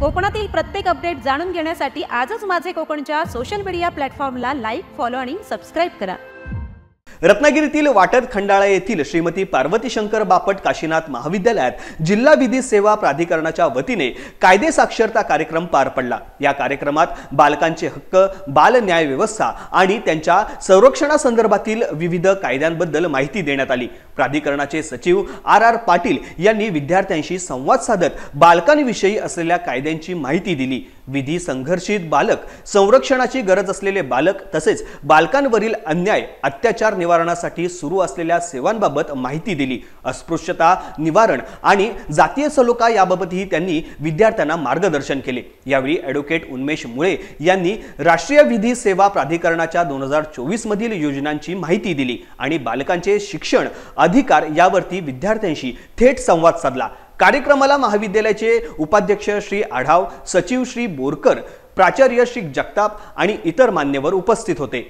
कोकणातील प्रत्येक अपडेट जाणून घेण्यासाठी आजच माझे कोकणच्या सोशल मीडिया प्लॅटफॉर्मला लाईक, फॉलो आणि सबस्क्राइब करा। रत्नागिरीतील वाटद खंडाळा येथील श्रीमती पार्वती शंकर बापट काशीनाथ महाविद्यालयात जिल्हा विधी सेवा प्राधिकरणाच्या वतीने कायदे साक्षरता कार्यक्रम पार पडला। या कार्यक्रमात बालकांचे हक्क, बाल न्याय व्यवस्था आणि त्यांच्या संरक्षणासंदर्भातील विविध कायद्यांबद्दल माहिती देण्यात आली। प्राधिकरणाचे सचिव आर पाटील यांनी विद्यार्थ्यांशी संवाद साधत बालकांविषयी असलेल्या कायद्यांची माहिती दिली। विधी संघर्षित बालक, संरक्षणाची गरज असलेले बालक तसेच बालकांवरील अन्याय, अत्याचार निवारणासाठी सुरू असलेल्या सेवांबाबत माहिती दिली। अस्पृश्यता निवारण आणि जातीय सलोखा याबाबतही त्यांनी विद्यार्थ्यांना मार्गदर्शन केले। यावेळी ॲडव्होकेट उन्मेष मुळे यांनी राष्ट्रीय विधी सेवा प्राधिकरणाच्या 2024 मधील योजनांची माहिती दिली आणि बालकांचे शिक्षण अधिकार यावरती विद्यार्थ्यांशी थेट संवाद साधला। कार्यक्रमाला महाविद्यालयाचे उपाध्यक्ष श्री आढाव, सचिव श्री बोरकर, प्राचार्य श्री जगताप आणि इतर मान्यवर उपस्थित होते।